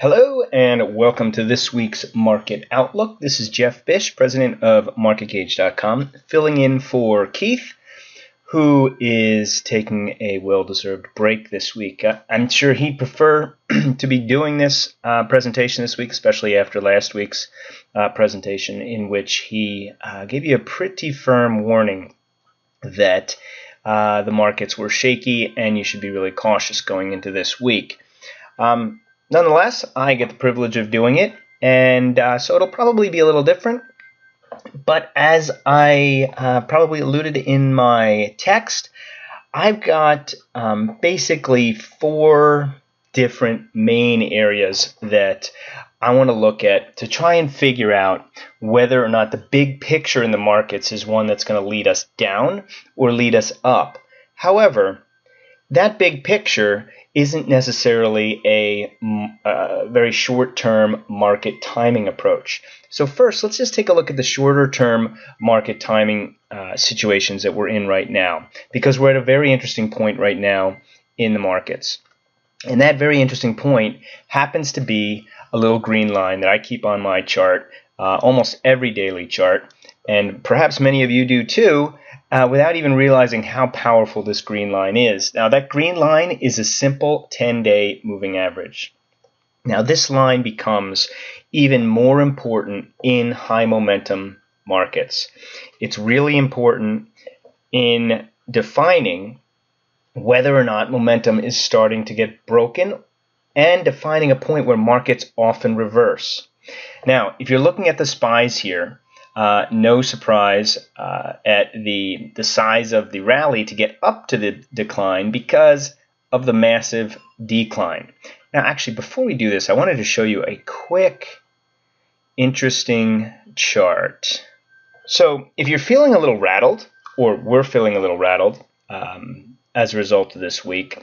Hello and welcome to this week's Market Outlook. This is Jeff Bish, president of MarketGauge.com, filling in for Keith, who is taking a well-deserved break this week. I'm sure he'd prefer to be doing this presentation this week, especially after last week's presentation, in which he gave you a pretty firm warning that the markets were shaky and you should be really cautious going into this week. Nonetheless, I get the privilege of doing it, and so it'll probably be a little different. But as I probably alluded in my text, I've got basically four different main areas that I want to look at to try and figure out whether or not the big picture in the markets is one that's going to lead us down or lead us up. However, that big picture isn't necessarily a very short-term market timing approach. So first, let's just take a look at the shorter-term market timing situations that we're in right now, because we're at a very interesting point right now in the markets. And that very interesting point happens to be a little green line that I keep on my chart, almost every daily chart, and perhaps many of you do too, without even realizing how powerful this green line is. Now, that green line is a simple 10-day moving average. Now, this line becomes even more important in high momentum markets. It's really important in defining whether or not momentum is starting to get broken and defining a point where markets often reverse. Now, if you're looking at the SPYs here, no surprise at the size of the rally to get up to the decline because of the massive decline. Now, actually, before we do this, I wanted to show you a quick, interesting chart. So if you're feeling a little rattled, or we're feeling a little rattled as a result of this week,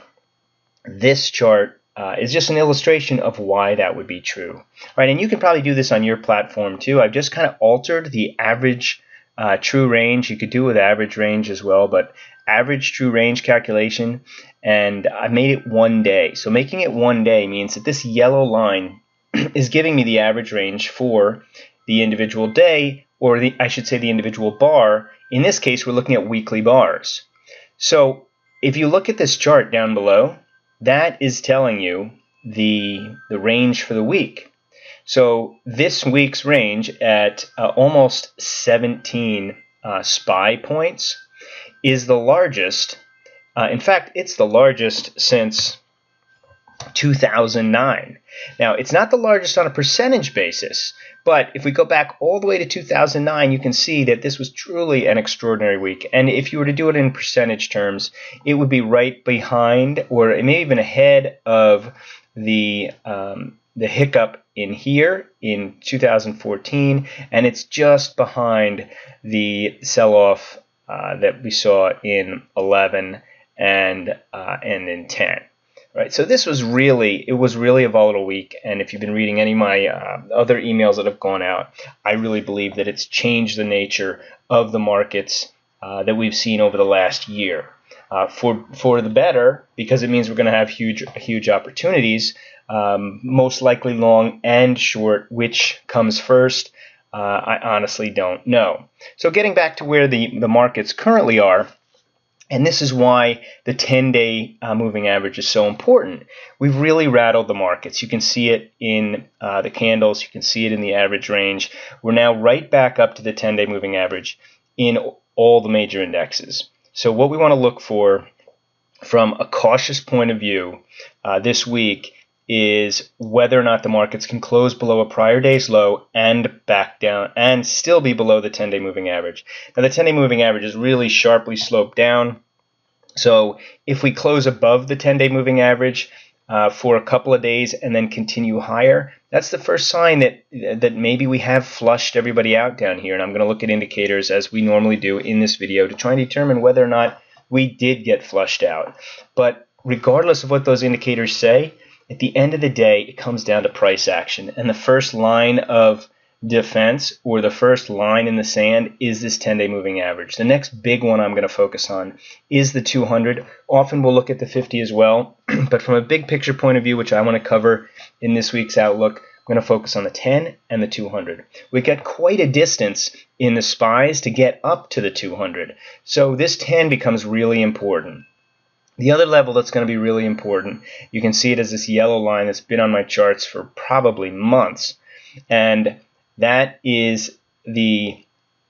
this chart is just an illustration of why that would be true. Right, and you can probably do this on your platform too. I've just kind of altered the average true range. You could do it with average range as well, but average true range calculation, and I made it 1 day. So making it 1 day means that this yellow line is giving me the average range for the individual day, or I should say the individual bar. In this case, we're looking at weekly bars. So if you look at this chart down below, that is telling you the range for the week. So this week's range at almost 17 SPY points is the largest. In fact, it's the largest since 2009. Now, it's not the largest on a percentage basis, but if we go back all the way to 2009, you can see that this was truly an extraordinary week. And if you were to do it in percentage terms, it would be right behind, or maybe even ahead of the hiccup in here in 2014, and it's just behind the sell-off that we saw in 11 and in 10. Right, so this was really a volatile week, and if you've been reading any of my other emails that have gone out, I really believe that it's changed the nature of the markets that we've seen over the last year for the better, because it means we're going to have huge opportunities, most likely long and short. Which comes first, I honestly don't know. So getting back to where the markets currently are. And this is why the 10-day moving average is so important. We've really rattled the markets. You can see it in the candles. You can see it in the average range. We're now right back up to the 10-day moving average in all the major indexes. So what we want to look for from a cautious point of view this week is whether or not the markets can close below a prior day's low and back down and still be below the 10-day moving average. Now, the 10-day moving average is really sharply sloped down. So if we close above the 10-day moving average for a couple of days and then continue higher, that's the first sign that maybe we have flushed everybody out down here. And I'm going to look at indicators as we normally do in this video to try and determine whether or not we did get flushed out. But regardless of what those indicators say, at the end of the day, it comes down to price action. And the first line of defense or the first line in the sand is this 10-day moving average. The next big one I'm going to focus on is the 200. Often we'll look at the 50 as well, but from a big picture point of view, which I want to cover in this week's outlook, I'm going to focus on the 10 and the 200. We got quite a distance in the SPYs to get up to the 200, so this 10 becomes really important. The other level that's going to be really important, you can see it as this yellow line that's been on my charts for probably months, and that is the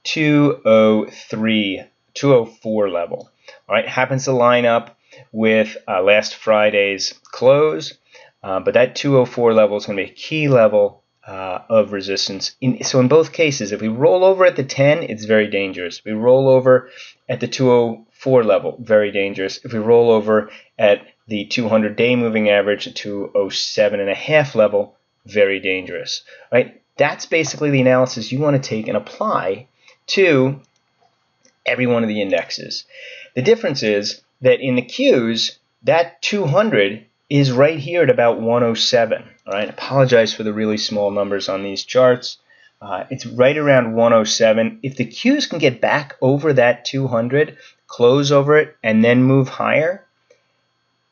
204 level. All right, happens to line up with last Friday's close, but that 204 level is going to be a key level of resistance. So in both cases, if we roll over at the 10, it's very dangerous. If we roll over at the 204 level, very dangerous. If we roll over at the 200-day moving average, the 207.5 level, very dangerous. All right? That's basically the analysis you want to take and apply to every one of the indexes. The difference is that in the Qs, that 200 is right here at about 107. All right, apologize for the really small numbers on these charts. It's right around 107. If the Qs can get back over that 200, close over it, and then move higher,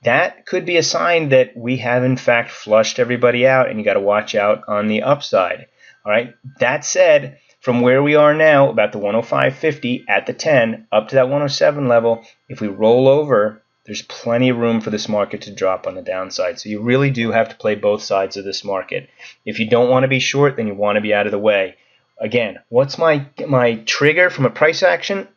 that could be a sign that we have in fact flushed everybody out, and you got to watch out on the upside. All right. That said, from where we are now, about the 105.50 at the 10, up to that 107 level, if we roll over, there's plenty of room for this market to drop on the downside. So you really do have to play both sides of this market. If you don't want to be short, then you want to be out of the way. Again, what's my trigger from a price action?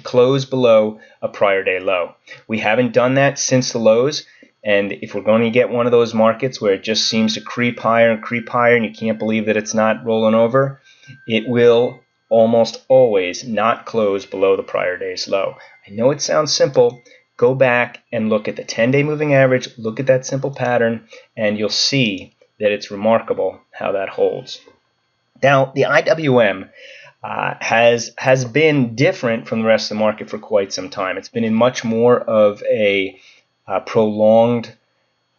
Close below a prior day low. We haven't done that since the lows. And if we're going to get one of those markets where it just seems to creep higher and you can't believe that it's not rolling over, it will almost always not close below the prior day's low. I know it sounds simple. Go back and look at the 10-day moving average, look at that simple pattern, and you'll see that it's remarkable how that holds. Now, the IWM has been different from the rest of the market for quite some time. It's been in much more of a prolonged,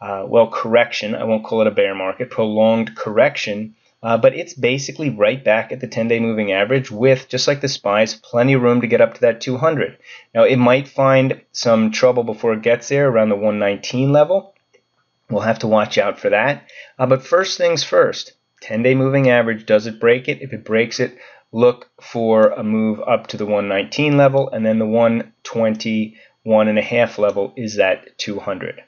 correction. I won't call it a bear market, prolonged correction, but it's basically right back at the 10-day moving average with, just like the SPYs, plenty of room to get up to that 200. Now, it might find some trouble before it gets there around the 119 level. We'll have to watch out for that. But first things first, 10-day moving average, does it break it? If it breaks it, look for a move up to the 119 level, and then the 121.5 level is that 200.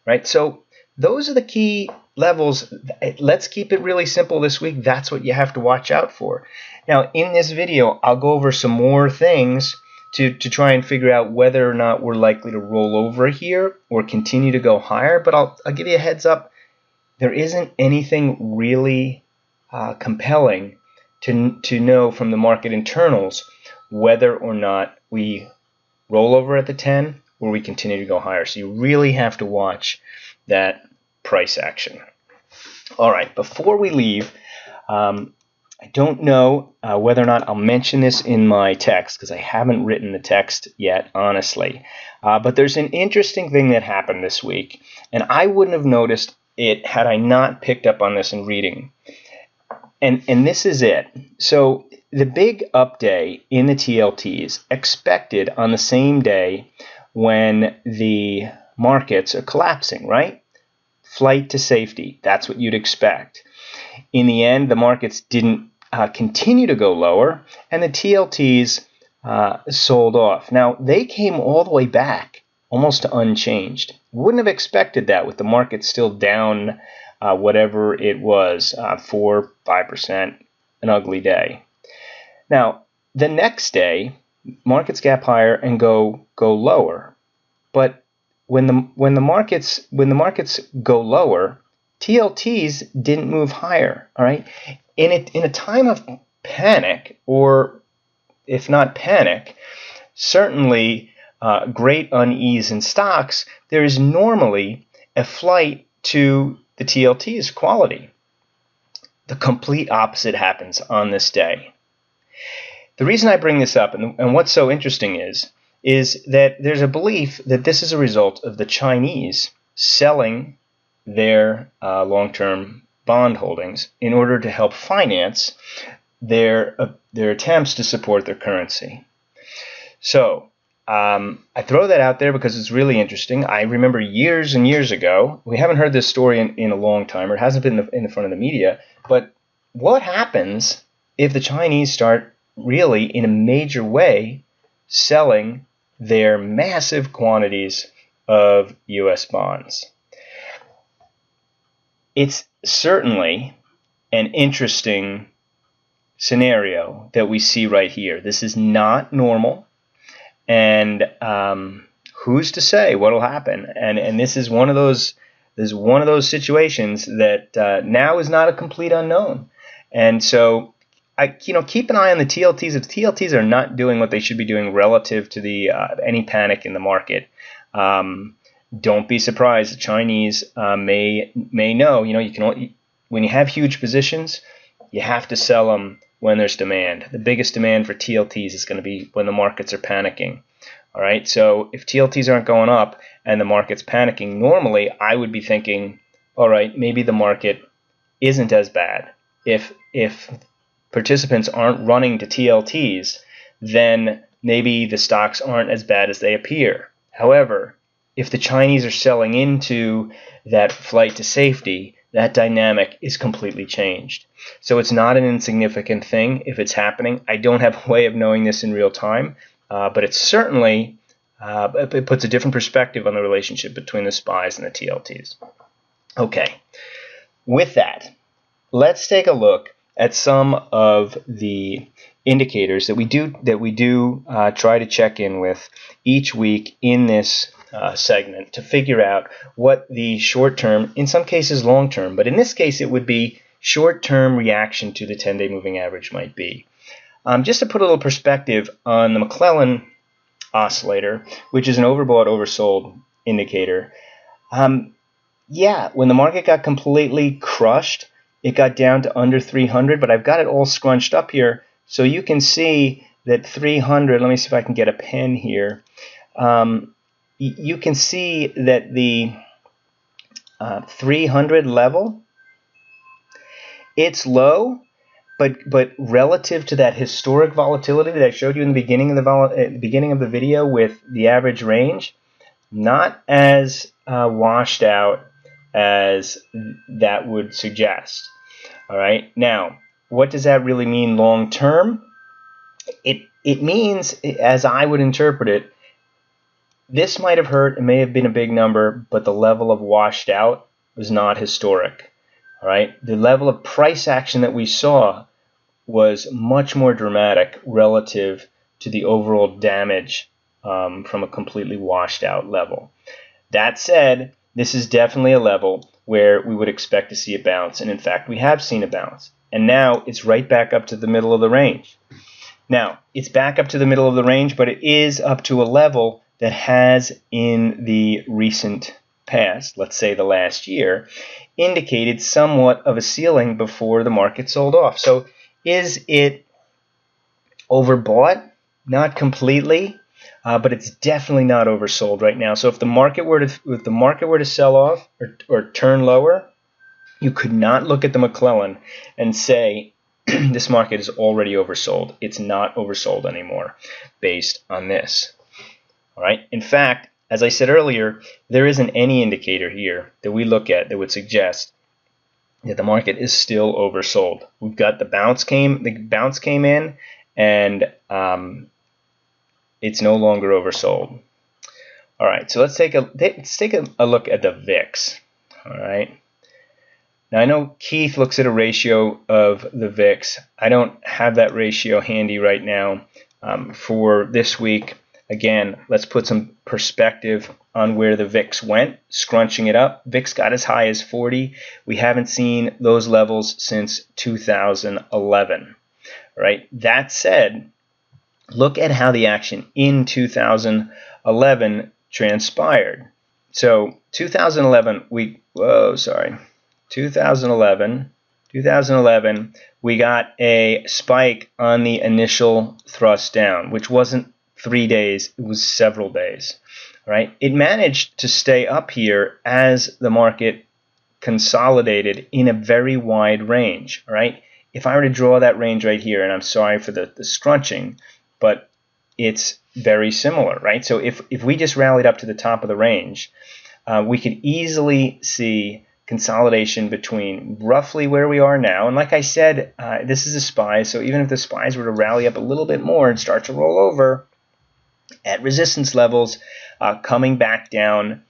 Right? So those are the key levels. Let's keep it really simple this week. That's what you have to watch out for. Now, in this video, I'll go over some more things to try and figure out whether or not we're likely to roll over here or continue to go higher. But I'll give you a heads up. There isn't anything really compelling to know from the market internals whether or not we roll over at the 10 or we continue to go higher. So you really have to watch that price action. All right, before we leave, I don't know whether or not I'll mention this in my text because I haven't written the text yet, honestly. But there's an interesting thing that happened this week, and I wouldn't have noticed it had I not picked up on this in reading. And this is it. So the big up day in the TLTs expected on the same day when the markets are collapsing, right? Flight to safety. That's what you'd expect. In the end, the markets didn't continue to go lower, and the TLTs sold off. Now, they came all the way back, almost to unchanged. Wouldn't have expected that with the market still down whatever it was, 4-5%, an ugly day. Now, the next day, markets gap higher and go lower. But when the markets go lower, TLTs didn't move higher. All right, in a time of panic, or if not panic, certainly great unease in stocks, there is normally a flight to the TLT's quality. The complete opposite happens on this day. The reason I bring this up, and what's so interesting is that there's a belief that this is a result of the Chinese selling their long-term bond holdings in order to help finance their attempts to support their currency. So I throw that out there because it's really interesting. I remember years and years ago, we haven't heard this story in a long time, or it hasn't been in the front of the media, but what happens if the Chinese start really in a major way selling their massive quantities of U.S. bonds? It's certainly an interesting scenario that we see right here. This is not normal, and who's to say what'll happen? And this is one of those situations that now is not a complete unknown. And so keep an eye on the TLTs. If the TLTs are not doing what they should be doing relative to the any panic in the market, don't be surprised. The Chinese may know. You can when you have huge positions, you have to sell them when there's demand. The biggest demand for TLTs is going to be when the markets are panicking. All right. So if TLTs aren't going up and the market's panicking, normally I would be thinking, all right, maybe the market isn't as bad. If participants aren't running to TLTs, then maybe the stocks aren't as bad as they appear. However, if the Chinese are selling into that flight to safety, that dynamic is completely changed. So it's not an insignificant thing if it's happening. I don't have a way of knowing this in real time, but it's certainly it puts a different perspective on the relationship between the SPYs and the TLTs. Okay, with that, let's take a look at some of the indicators that we do try to check in with each week in this segment to figure out what the short-term, in some cases long-term, but in this case it would be short-term reaction to the 10-day moving average might be. Just to put a little perspective on the McClellan Oscillator, which is an overbought, oversold indicator. Yeah, when the market got completely crushed, it got down to under 300, but I've got it all scrunched up here, so you can see that 300, let me see if I can get a pen here. You can see that the 300 level, it's low, but relative to that historic volatility that I showed you in the beginning of the video with the average range, not as washed out as that would suggest. All right. Now, what does that really mean long term? It means, as I would interpret it, this might have hurt. It may have been a big number, but the level of washed out was not historic. All right. The level of price action that we saw was much more dramatic relative to the overall damage from a completely washed out level. That said, this is definitely a level where we would expect to see a bounce, and in fact we have seen a bounce, and now it's right back up to the middle of the range. Now it's back up to the middle of the range, but it is up to a level that has in the recent past, let's say the last year, indicated somewhat of a ceiling before the market sold off. So is it overbought? Not completely, but it's definitely not oversold right now. So if the market were to sell off or turn lower, you could not look at the McClellan and say this market is already oversold. It's not oversold anymore based on this. All right. In fact, as I said earlier, there isn't any indicator here that we look at that would suggest that the market is still oversold. We've got the bounce came in, and it's no longer oversold. All right, so let's take a look at the VIX. All right. Now I know Keith looks at a ratio of the VIX. I don't have that ratio handy right now for this week. Again, let's put some perspective on where the VIX went, scrunching it up. VIX got as high as 40. We haven't seen those levels since 2011. All right. That said, look at how the action in 2011 transpired. So 2011, 2011, we got a spike on the initial thrust down, which wasn't 3 days, it was several days. All right. It managed to stay up here as the market consolidated in a very wide range. All right. if I were to draw that range right here, and I'm sorry for the scrunching, but it's very similar, right? So if we just rallied up to the top of the range, we could easily see consolidation between roughly where we are now. And like I said, this is a SPY, so even if the SPYs were to rally up a little bit more and start to roll over at resistance levels, coming back down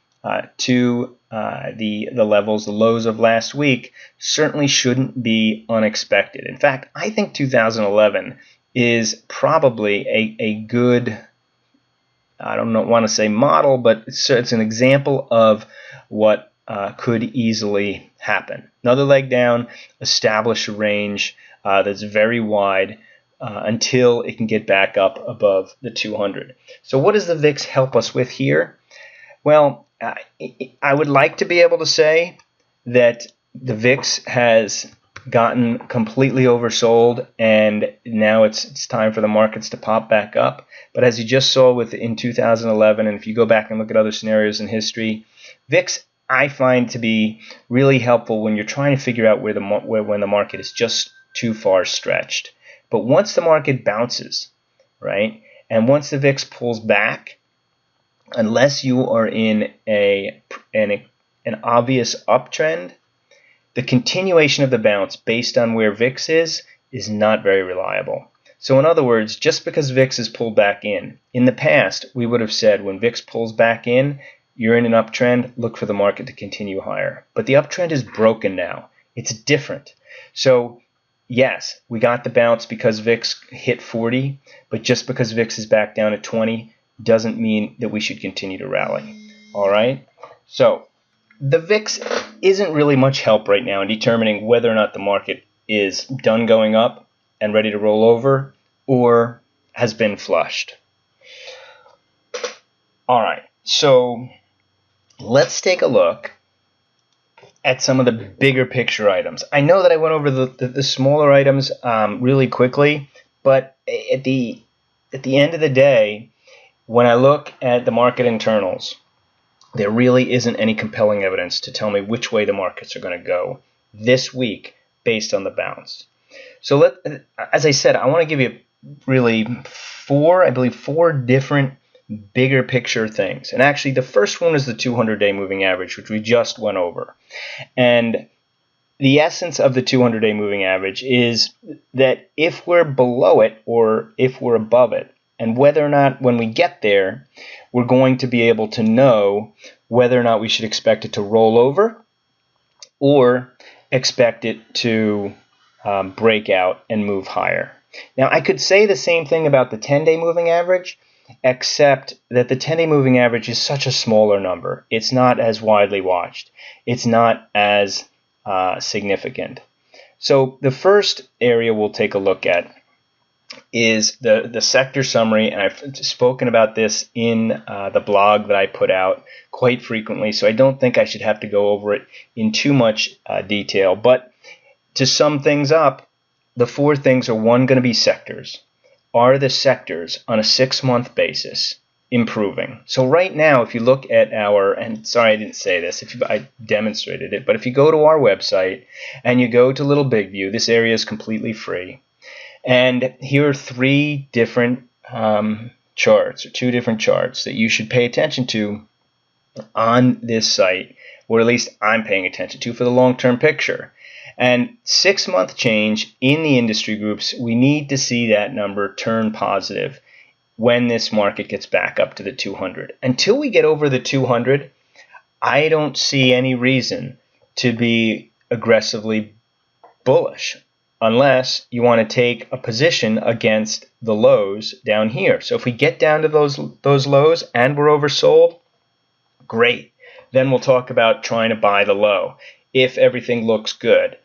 to the levels, the lows of last week, certainly shouldn't be unexpected. In fact, I think 2011 is probably a good, I don't want to say model, but it's an example of what could easily happen. Another leg down, establish a range that's very wide until it can get back up above the 200. So what does the VIX help us with here? Well, I would like to be able to say that the VIX has gotten completely oversold and now it's time for the markets to pop back up. But as you just saw in 2011, and if you go back and look at other scenarios in history, VIX I find to be really helpful when you're trying to figure out when the market is just too far stretched. But once the market bounces, right, and once the VIX pulls back, unless you are in an obvious uptrend, the continuation of the bounce based on where VIX is not very reliable. So in other words, just because VIX is pulled back in the past, we would have said when VIX pulls back in, you're in an uptrend, look for the market to continue higher. But the uptrend is broken now. It's different. So yes, we got the bounce because VIX hit 40, but just because VIX is back down at 20 doesn't mean that we should continue to rally. All right? So the VIX isn't really much help right now in determining whether or not the market is done going up and ready to roll over or has been flushed. All right, so let's take a look at some of the bigger picture items. I know that I went over the smaller items really quickly, but at the end of the day, when I look at the market internals, there really isn't any compelling evidence to tell me which way the markets are going to go this week based on the bounce. So as I said, I want to give you really four different bigger picture things. And actually the first one is the 200-day moving average, which we just went over. And the essence of the 200-day moving average is that if we're below it or if we're above it, and whether or not when we get there, we're going to be able to know whether or not we should expect it to roll over or expect it to break out and move higher. Now, I could say the same thing about the 10-day moving average, except that the 10-day moving average is such a smaller number. It's not as widely watched. It's not as significant. So the first area we'll take a look at is the sector summary, and I've spoken about this in the blog that I put out quite frequently, so I don't think I should have to go over it in too much detail. But to sum things up, the four things are, one, going to be sectors. Are the sectors on a 6-month basis improving? So right now, if you look at and sorry I didn't say this, I demonstrated it, but if you go to our website and you go to Little Big View, this area is completely free. And here are three different charts, or two different charts that you should pay attention to on this site, or at least I'm paying attention to for the long-term picture. And 6-month change in the industry groups, we need to see that number turn positive when this market gets back up to the 200. Until we get over the 200, I don't see any reason to be aggressively bullish, unless you want to take a position against the lows down here. So if we get down to those lows and we're oversold, great. Then we'll talk about trying to buy the low if everything looks good.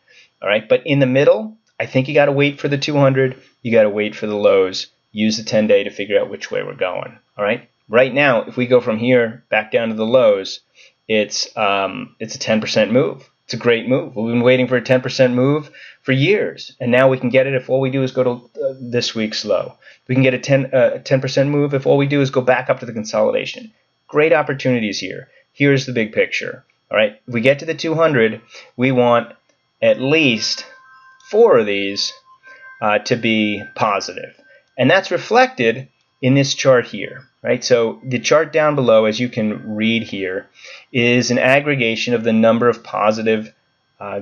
All right, but in the middle, I think you got to wait for the 200. You got to wait for the lows. Use the 10-day to figure out which way we're going. All right. Right now, if we go from here back down to the lows, it's a 10% move. It's a great move. We've been waiting for a 10% move for years, and now we can get it if all we do is go to this week's low. We can get a 10% move if all we do is go back up to the consolidation. Great opportunities here. Here's the big picture. All right, if we get to the 200, we want at least 4 of these to be positive. And that's reflected in this chart here, right? So the chart down below, as you can read here, is an aggregation of the number of positive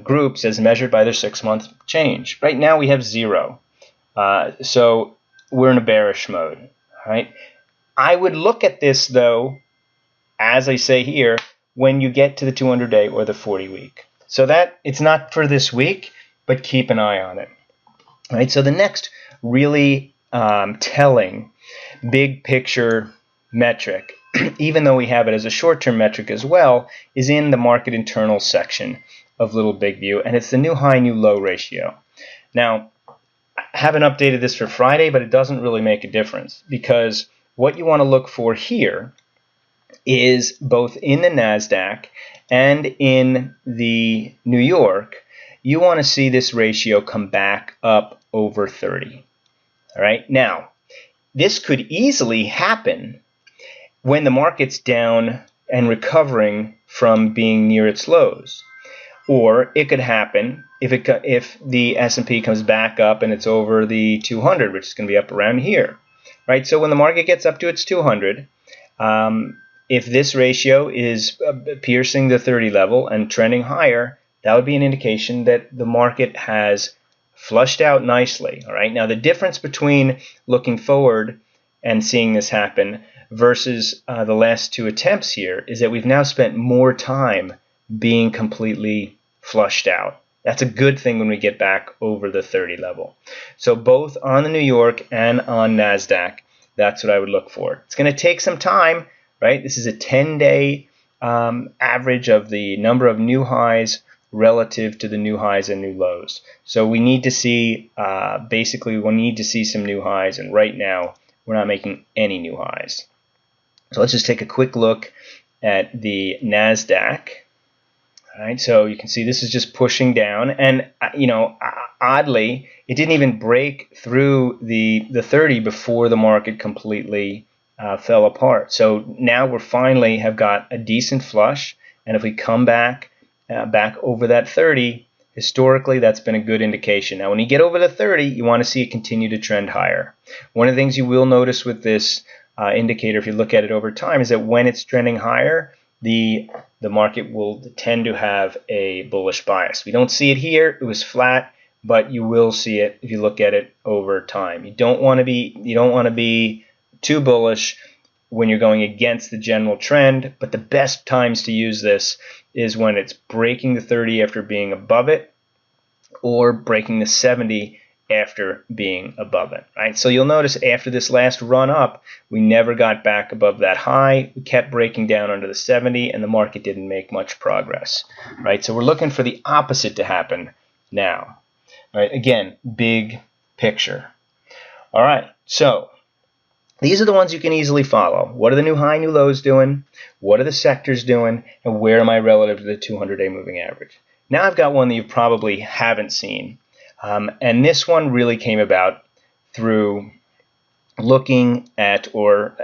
groups as measured by their 6-month change. Right now we have 0. So we're in a bearish mode, right? I would look at this, though, as I say here, when you get to the 200-day or the 40-week. So that it's not for this week, but keep an eye on it. Right? So the next really telling big picture metric, even though we have it as a short-term metric as well, is in the market internal section of Little Big View, and it's the new high, new low ratio. Now, I haven't updated this for Friday, but it doesn't really make a difference, because what you want to look for here is both in the NASDAQ and in the New York, you want to see this ratio come back up over 30. All right. Now, this could easily happen when the market's down and recovering from being near its lows. Or it could happen if the S&P comes back up and it's over the 200, which is going to be up around here. Right? So when the market gets up to its 200, if this ratio is piercing the 30 level and trending higher, that would be an indication that the market has flushed out nicely. All right. Now, the difference between looking forward and seeing this happen versus the last 2 attempts here is that we've now spent more time being completely flushed out. That's a good thing when we get back over the 30 level. So both on the New York and on NASDAQ, that's what I would look for. It's going to take some time, right? This is a 10-day average of the number of new highs relative to the new highs and new lows. So we need to see, basically, we need to see some new highs, and right now we're not making any new highs. So let's just take a quick look at the NASDAQ. All right, so you can see this is just pushing down, and oddly, it didn't even break through the 30 before the market completely fell apart. So now we're finally have got a decent flush, and if we come back over that 30, historically that's been a good indication. Now when you get over the 30, you want to see it continue to trend higher. One of the things you will notice with this indicator, if you look at it over time, is that when it's trending higher, the market will tend to have a bullish bias. We don't see it here. It was flat, but you will see it if you look at it over time. You don't want to be too bullish when you're going against the general trend, but the best times to use this is when it's breaking the 30 after being above it, or breaking the 70 after being above it, right? So you'll notice after this last run up, we never got back above that high. We kept breaking down under the 70, and the market didn't make much progress, right? So we're looking for the opposite to happen now, right? Again, big picture. All right, so these are the ones you can easily follow. What are the new high, new lows doing? What are the sectors doing? And where am I relative to the 200-day moving average? Now I've got one that you probably haven't seen. And this one really came about through looking at or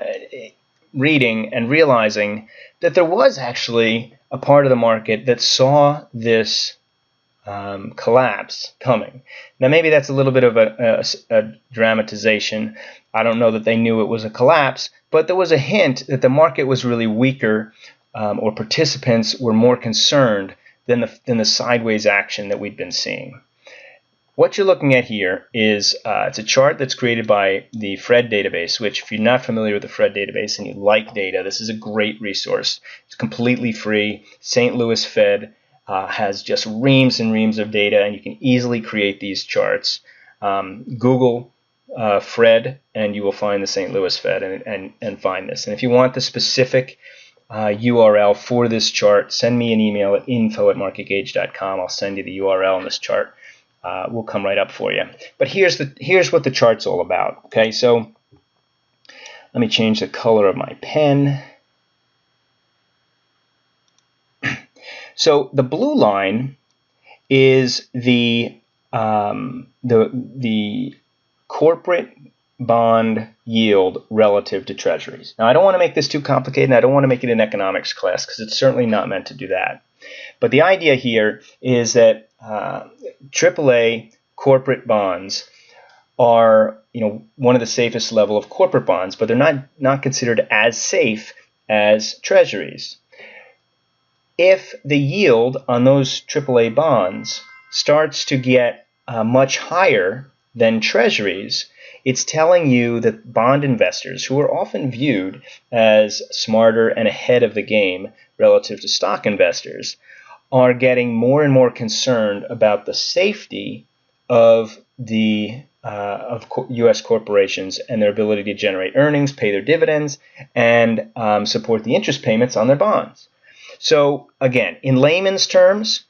reading and realizing that there was actually a part of the market that saw this collapse coming. Now maybe that's a little bit of a dramatization. I don't know that they knew it was a collapse, but there was a hint that the market was really weaker, or participants were more concerned than the sideways action that we'd been seeing. What you're looking at here is it's a chart that's created by the Fred database, which if you're not familiar with the Fred database and you like data, this is a great resource. It's completely free. St. Louis Fed has just reams and reams of data, and you can easily create these charts. Google Fred, and you will find the St. Louis Fed and find this. And if you want the specific URL for this chart, send me an email at info@marketgauge.com. I'll send you the URL on this chart. Will come right up for you. But here's what the chart's all about. Okay, so let me change the color of my pen. So the blue line is the corporate bond yield relative to treasuries. Now I don't want to make this too complicated, and I don't want to make it an economics class because it's certainly not meant to do that. But the idea here is that AAA corporate bonds are, one of the safest level of corporate bonds, but they're not considered as safe as treasuries. If the yield on those AAA bonds starts to get much higher than treasuries, it's telling you that bond investors, who are often viewed as smarter and ahead of the game relative to stock investors, are getting more and more concerned about the safety of U.S. corporations and their ability to generate earnings, pay their dividends, and support the interest payments on their bonds. So again, in layman's terms,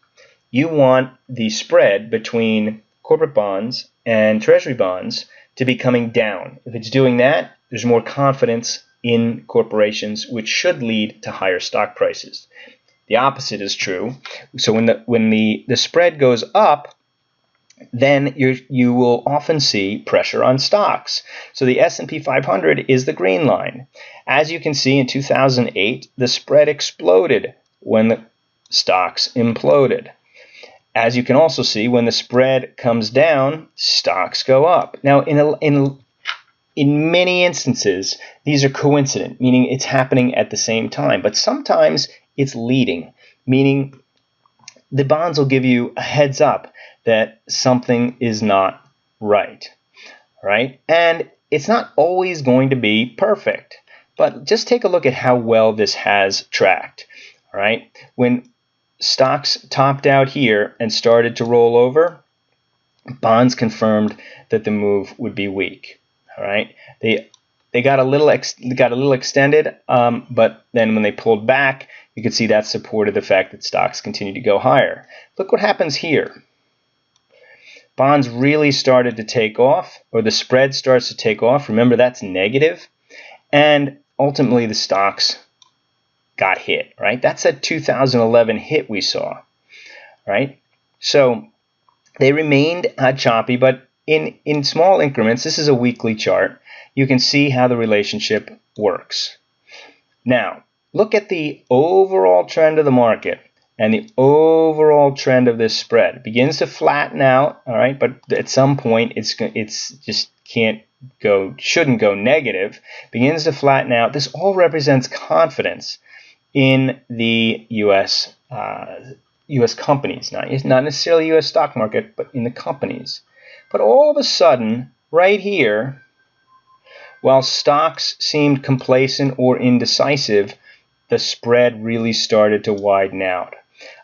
you want the spread between corporate bonds and treasury bonds to be coming down. If it's doing that, there's more confidence in corporations, which should lead to higher stock prices. The opposite is true. So when the spread goes up, then you will often see pressure on stocks. So the S&P 500 is the green line. As you can see, in 2008, the spread exploded when the stocks imploded. As you can also see, when the spread comes down, stocks go up. Now, in many instances, these are coincident, meaning it's happening at the same time. But sometimes it's leading, meaning the bonds will give you a heads up that something is not right, right? And it's not always going to be perfect, but just take a look at how well this has tracked, all right? When stocks topped out here and started to roll over, bonds confirmed that the move would be weak, all right? They got a little extended, but then when they pulled back, you could see that supported the fact that stocks continue to go higher. Look what happens here. Bonds really started to take off, or the spread starts to take off. Remember, that's negative. And ultimately, the stocks got hit, right? That's a 2011 hit we saw, right? So they remained choppy, but in small increments. This is a weekly chart. You can see how the relationship works. Now, look at the overall trend of the market and the overall trend of this spread. It begins to flatten out, all right, but at some point it's just shouldn't go negative. Begins to flatten out. This all represents confidence in the U.S. Companies, not necessarily U.S. stock market, but in the companies. But all of a sudden, right here, while stocks seemed complacent or indecisive, the spread really started to widen out.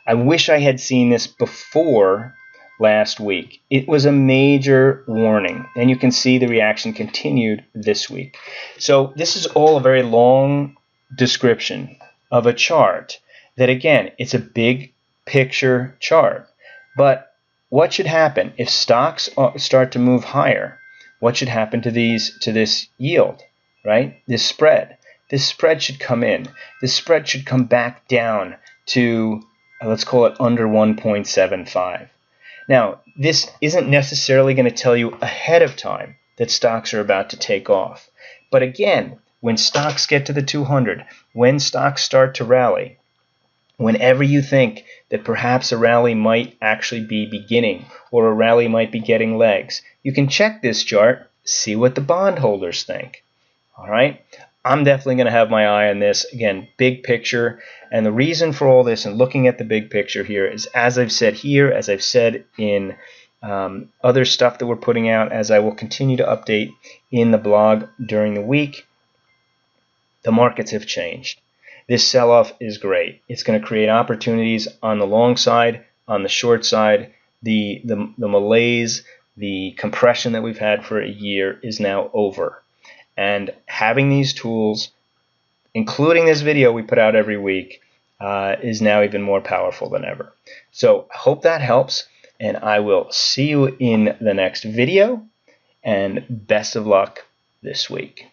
I wish I had seen this before last week. It was a major warning, and you can see the reaction continued this week. So this is all a very long description of a chart that, again, it's a big picture chart. But what should happen if stocks start to move higher? What should happen to this yield, right? This spread. This spread should come in. This spread should come back down to, let's call it under 1.75. Now, this isn't necessarily going to tell you ahead of time that stocks are about to take off. But again, when stocks get to the 200, when stocks start to rally, whenever you think that perhaps a rally might actually be beginning or a rally might be getting legs, you can check this chart, see what the bondholders think. All right? I'm definitely going to have my eye on this. Again, big picture. And the reason for all this and looking at the big picture here is, as I've said here, as I've said in other stuff that we're putting out, as I will continue to update in the blog during the week, the markets have changed. This sell-off is great. It's going to create opportunities on the long side, on the short side. The malaise, the compression that we've had for a year is now over. And having these tools, including this video we put out every week, is now even more powerful than ever. So I hope that helps, and I will see you in the next video, and best of luck this week.